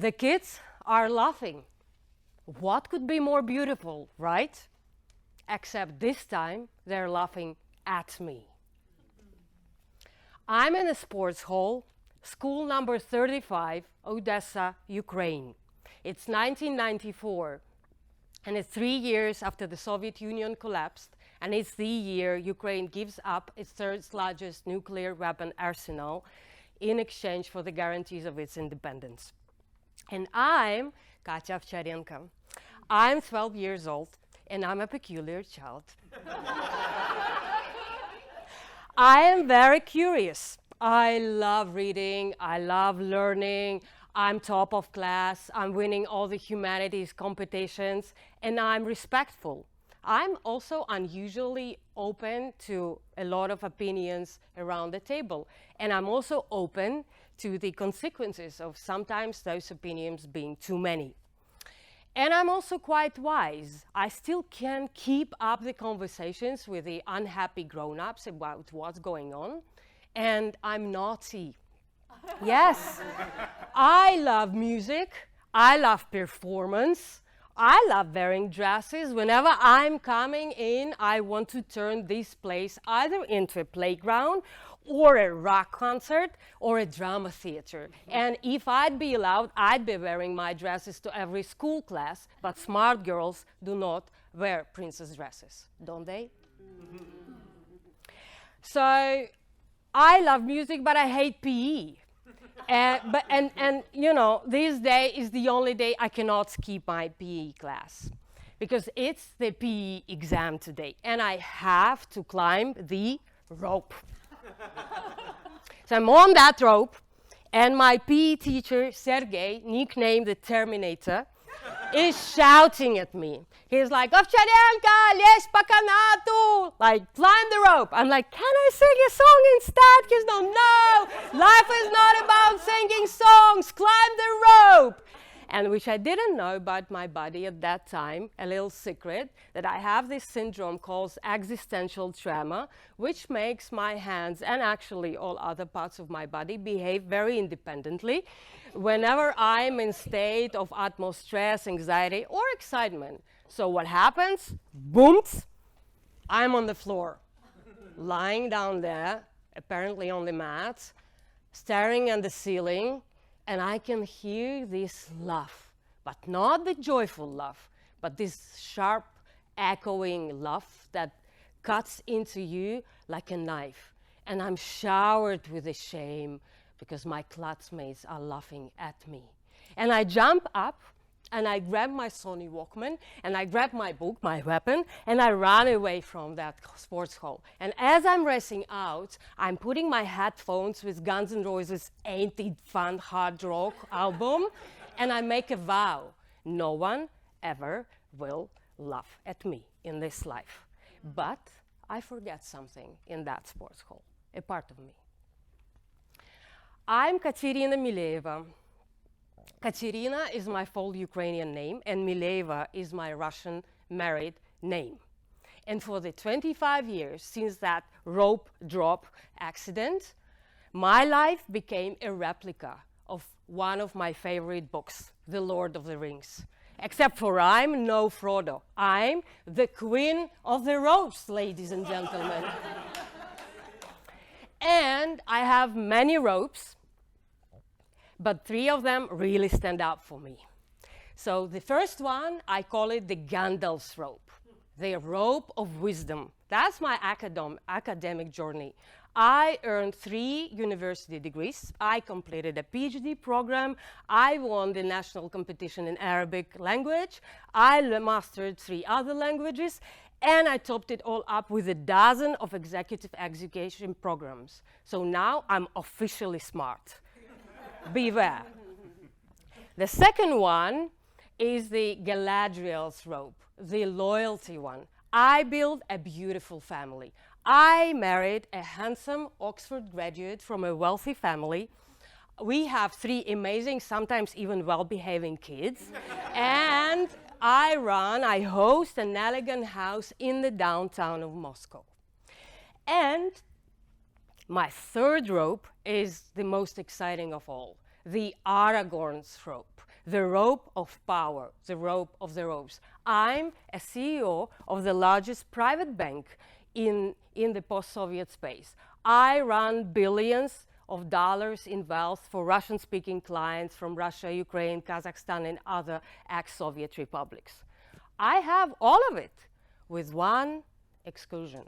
The kids are laughing. What could be more beautiful, right? Except this time, they're laughing at me. I'm in a sports hall, school number 35, Odessa, Ukraine. It's 1994, and it's 3 years after the Soviet Union collapsed, and it's the year Ukraine gives up its third largest nuclear weapon arsenal in exchange for the guarantees of its independence. And I'm Katya Ovcharenko. I'm 12 years old, and I'm a peculiar child. I am very curious. I love reading, I love learning, I'm top of class, I'm winning all the humanities competitions, and I'm respectful. I'm also unusually open to a lot of opinions around the table, and I'm also open to the consequences of sometimes those opinions being too many. And I'm also quite wise. I still can keep up the conversations with the unhappy grown-ups about what's going on, and I'm naughty. Yes, I love music, I love performance, I love wearing dresses. Whenever I'm coming in, I want to turn this place either into a playground or a rock concert or a drama theater. And if I'd be allowed, I'd be wearing my dresses to every school class, but smart girls do not wear princess dresses, don't they? So I love music, but I hate PE. And you know, this day is the only day I cannot skip my PE class because it's the PE exam today, and I have to climb the rope. So I'm on that rope, and my PE teacher, Sergey, nicknamed the Terminator, is shouting at me. He's like, Ovcharenko, lezь по канату, like, climb the rope. I'm like, can I sing a song instead? He's no, life is not about singing songs, climb the rope. And which I didn't know about my body at that time, a little secret, that I have this syndrome called existential trauma, which makes my hands and actually all other parts of my body behave very independently whenever I'm in state of utmost stress, anxiety, or excitement. So what happens? Booms, I'm on the floor, lying down there, apparently on the mat, staring at the ceiling, and I can hear this laugh, but not the joyful laugh, but this sharp, echoing laugh that cuts into you like a knife. And I'm showered with the shame because my classmates are laughing at me. And I jump up, and I grab my Sony Walkman, and I grab my book, my weapon, and I run away from that sports hall. And as I'm racing out, I'm putting my headphones with Guns N' Roses' Ain't It Fun hard rock album, and I make a vow. No one ever will laugh at me in this life. But I forget something in that sports hall, a part of me. I'm Katerina Mileva. Katerina is my full Ukrainian name, and Mileva is my Russian married name. And for the 25 years since that rope drop accident, my life became a replica of one of my favorite books, The Lord of the Rings. Except for I'm no Frodo. I'm the queen of the ropes, ladies and gentlemen. And I have many ropes, but 3 of them really stand out for me. So the first one, I call it the Gandalf's rope, the rope of wisdom. That's my academic journey. I earned 3 university degrees. I completed a PhD program. I won the national competition in Arabic language. I mastered 3 other languages. And I topped it all up with a dozen of executive education programs. So now I'm officially smart. Beware. The second one is the Galadriel's rope, the loyalty one. I built a beautiful family. I married a handsome Oxford graduate from a wealthy family. We have 3 amazing, sometimes even well-behaving kids. And I host an elegant house in the downtown of Moscow. And my third rope is the most exciting of all, the Aragorn's rope, the rope of power, the rope of the ropes. I'm a CEO of the largest private bank in the post-Soviet space. I run billions of dollars in wealth for Russian-speaking clients from Russia, Ukraine, Kazakhstan, and other ex-Soviet republics. I have all of it with one exclusion.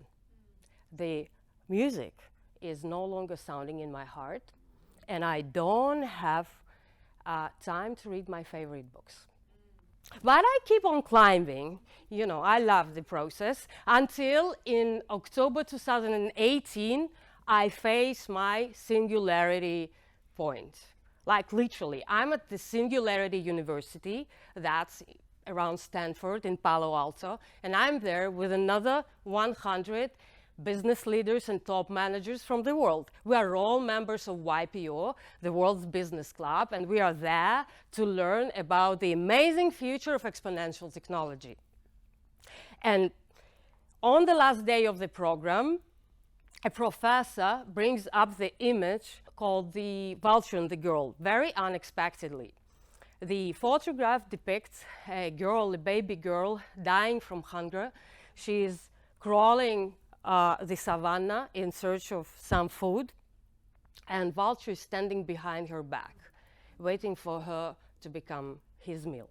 The music is no longer sounding in my heart, and I don't have time to read my favorite books. But I keep on climbing. You know, I love the process until in October 2018, I face my singularity point. Like literally, I'm at the Singularity University, that's around Stanford in Palo Alto, and I'm there with another 100 business leaders and top managers from the world. We are all members of YPO, the World's Business Club, and we are there to learn about the amazing future of exponential technology. And on the last day of the program, a professor brings up the image called the vulture and the girl, very unexpectedly. The photograph depicts a girl, a baby girl, dying from hunger. She is crawling the savannah in search of some food, and vulture is standing behind her back, waiting for her to become his meal.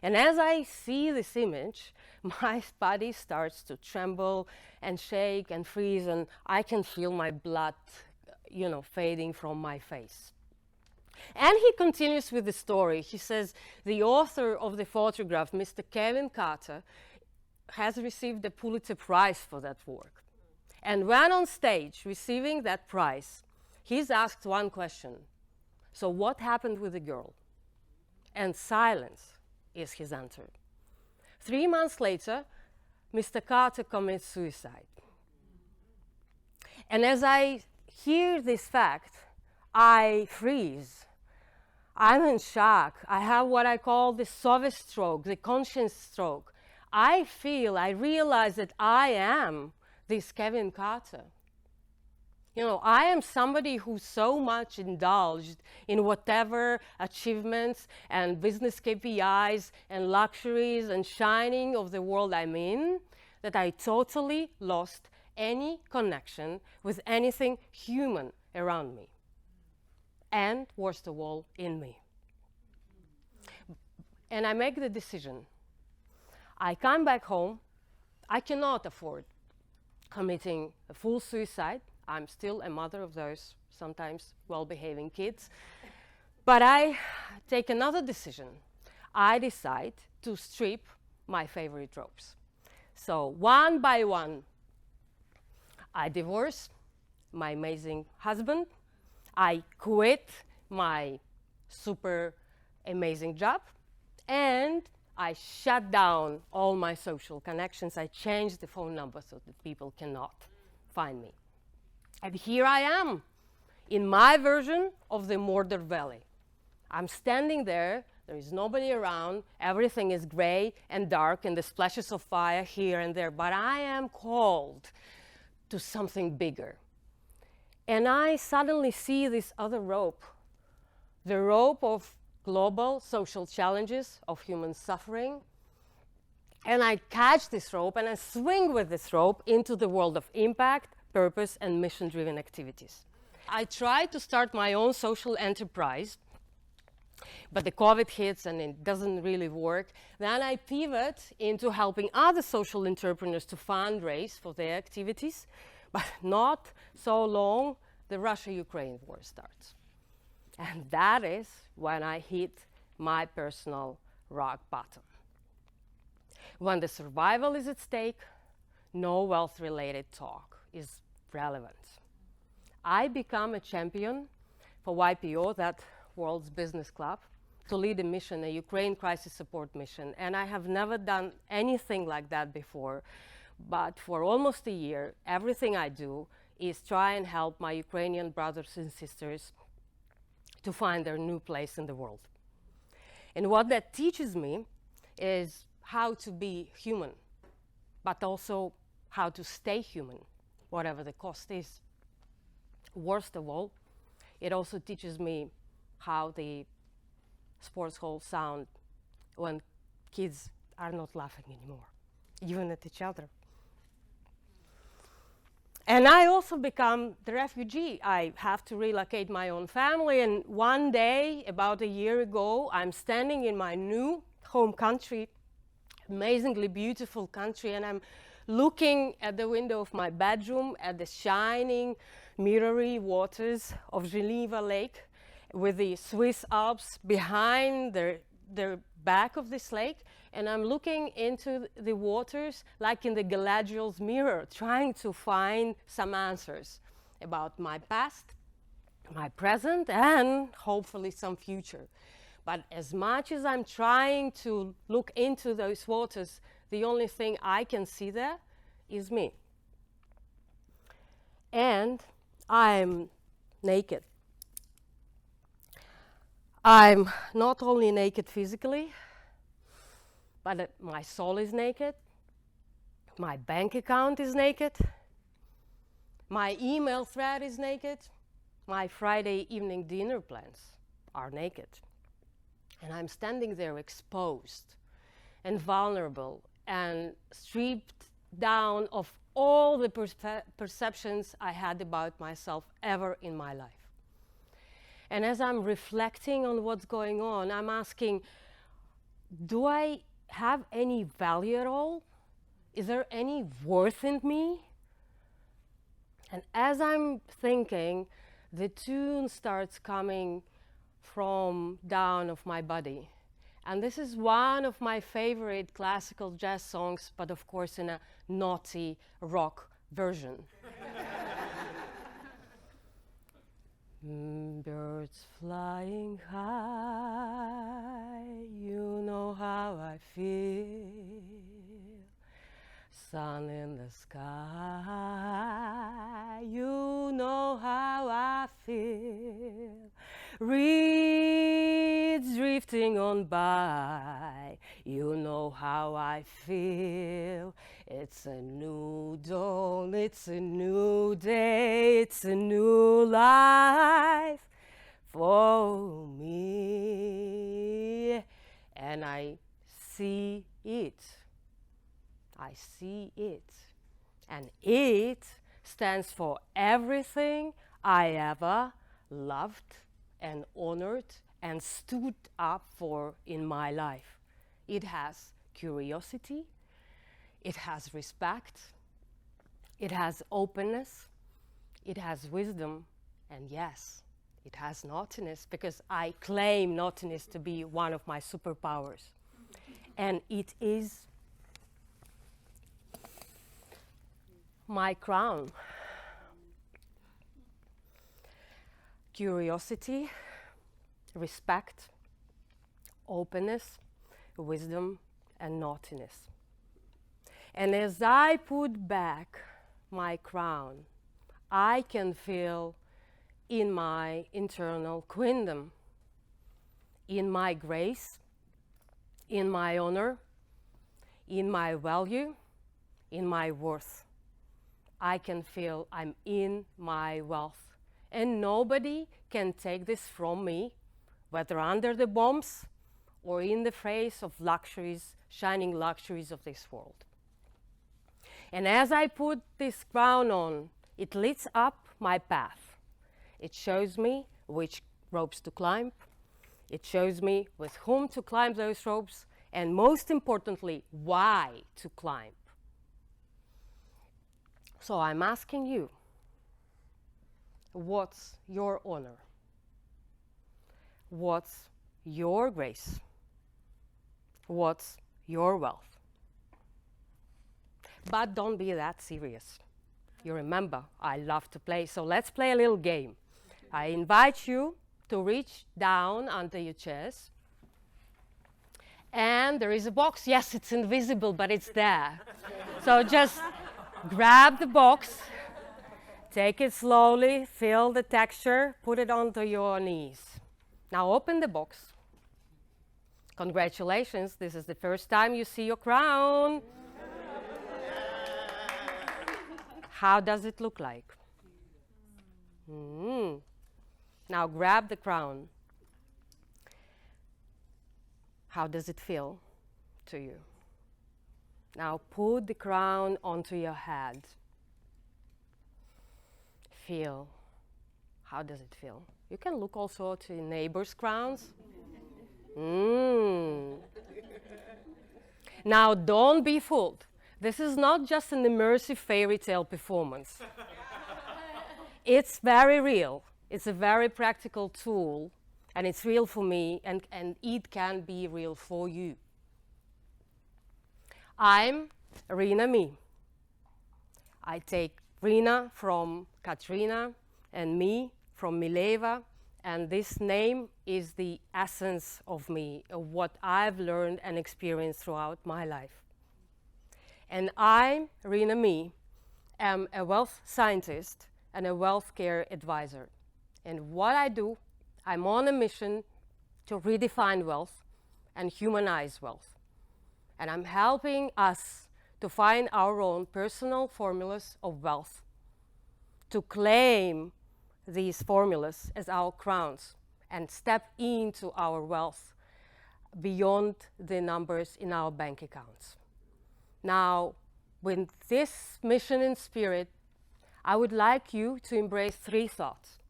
And as I see this image, my body starts to tremble and shake and freeze, and I can feel my blood, fading from my face. And he continues with the story. He says, the author of the photograph, Mr. Kevin Carter, has received a Pulitzer Prize for that work. And when on stage receiving that prize, he's asked one question. So what happened with the girl? And silence is his answer. 3 months later, Mr. Carter commits suicide. And as I hear this fact, I freeze. I'm in shock. I have what I call the Soviet stroke, the conscience stroke. I realize that I am this Kevin Carter. I am somebody who so much indulged in whatever achievements and business KPIs and luxuries and shining of the world I'm in, that I totally lost any connection with anything human around me. And worst of all, in me. And I make the decision. I come back home. I cannot afford committing a full suicide. I'm still a mother of those sometimes well-behaving kids. But I take another decision. I decide to strip my favorite ropes. So one by one, I divorce my amazing husband. I quit my super amazing job, and I shut down all my social connections. I changed the phone number so that people cannot find me. And here I am in my version of the Mordor Valley. I'm standing there. There is nobody around. Everything is gray and dark, and the splashes of fire here and there. But I am called to something bigger. And I suddenly see this other rope, the rope of global social challenges, of human suffering. And I catch this rope and I swing with this rope into the world of impact, purpose, and mission-driven activities. I tried to start my own social enterprise, but the COVID hits and it doesn't really work. Then I pivot into helping other social entrepreneurs to fundraise for their activities. But not so long, the Russia-Ukraine war starts. And that is when I hit my personal rock bottom. When the survival is at stake, no wealth-related talk is relevant. I become a champion for YPO, that World's Business Club, to lead a mission, a Ukraine crisis support mission. And I have never done anything like that before. But for almost a year, everything I do is try and help my Ukrainian brothers and sisters to find their new place in the world. And what that teaches me is how to be human, but also how to stay human, whatever the cost is. Worst of all, it also teaches me how the sports hall sound when kids are not laughing anymore, even at each other. And I also become the refugee. I have to relocate my own family, and one day, about a year ago, I'm standing in my new home country, amazingly beautiful country, and I'm looking at the window of my bedroom at the shining, mirrory waters of Geneva Lake with the Swiss Alps behind the back of this lake, and I'm looking into the waters like in the Galadriel's mirror, trying to find some answers about my past, my present, and hopefully some future. But as much as I'm trying to look into those waters, the only thing I can see there is me. And I'm naked. I'm not only naked physically, but my soul is naked, my bank account is naked, my email thread is naked, my Friday evening dinner plans are naked. And I'm standing there exposed and vulnerable and stripped down of all the perceptions I had about myself ever in my life. And as I'm reflecting on what's going on, I'm asking, do I have any value at all? Is there any worth in me? And as I'm thinking, the tune starts coming from down of my body. And this is one of my favorite classical jazz songs, but of course in a naughty rock version. Birds flying high, you know how I feel. Sun in the sky, you know how I feel. Reeds drifting on by, you know how I feel. It's a new dawn, it's a new day, it's a new life for me. And I see it. I see it. And it stands for everything I ever loved and honored and stood up for in my life. It has curiosity, it has respect, it has openness, it has wisdom, and yes, it has naughtiness, because I claim naughtiness to be one of my superpowers. And it is my crown. Curiosity, respect, openness, wisdom, and naughtiness. And as I put back my crown, I can feel in my internal queendom, in my grace, in my honor, in my value, in my worth. I can feel I'm in my wealth. And nobody can take this from me, whether under the bombs or in the face of luxuries, shining luxuries of this world. And as I put this crown on, it lights up my path. It shows me which ropes to climb. It shows me with whom to climb those ropes, and most importantly, why to climb. So I'm asking you, what's your honor? What's your grace? What's your wealth? But don't be that serious. You remember, I love to play, so let's play a little game. I invite you to reach down under your chairs. And there is a box. Yes, it's invisible, but it's there. So just grab the box, take it slowly, feel the texture, put it onto your knees. Now open the box. Congratulations, this is the first time you see your crown. How does it look like? Now grab the crown. How does it feel to you? Now put the crown onto your head. Feel. How does it feel? You can look also to your neighbors' crowns. Now don't be fooled. This is not just an immersive fairy tale performance. It's very real. It's a very practical tool, and it's real for me, and it can be real for you. I'm Ryna me. I take Ryna from Katrina and me from Mileva, and this name is the essence of me, of what I've learned and experienced throughout my life. And I, Ryna me, am a wealth scientist and a wealth care advisor. And what I do, I'm on a mission to redefine wealth and humanize wealth. And I'm helping us to find our own personal formulas of wealth, to claim these formulas as our crowns and step into our wealth beyond the numbers in our bank accounts. Now, with this mission in spirit, I would like you to embrace 3 thoughts.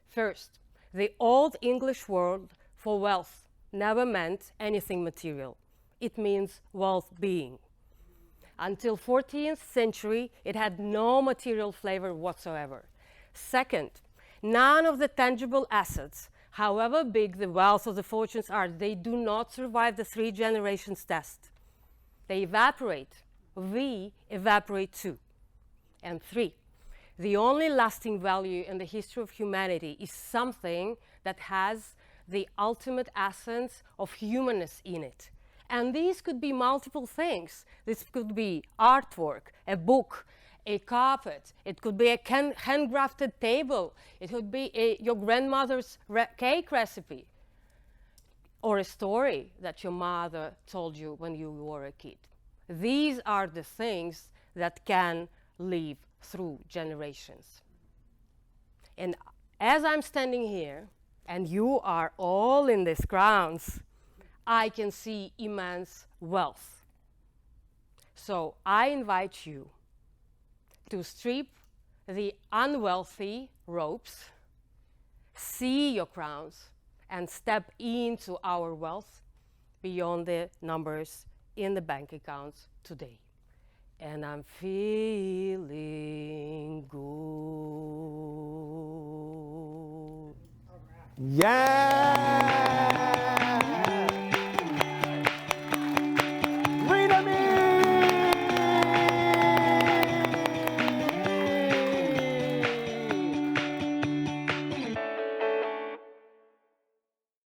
First, the old English word for wealth never meant anything material. It means well-being. Until 14th century, it had no material flavor whatsoever. Second, none of the tangible assets, however big the wealth or the fortunes are, they do not survive the 3 generations test. They evaporate. We evaporate too. And 3, the only lasting value in the history of humanity is something that has the ultimate essence of humanness in it. And these could be multiple things. This could be artwork, a book, a carpet. It could be a handcrafted table. It could be your grandmother's cake recipe, or a story that your mother told you when you were a kid. These are the things that can live through generations. And as I'm standing here, and you are all in these crowns, I can see immense wealth. So I invite you to strip the unwealthy ropes, see your crowns, and step into our wealth beyond the numbers in the bank accounts today. And I'm feeling good. Yeah!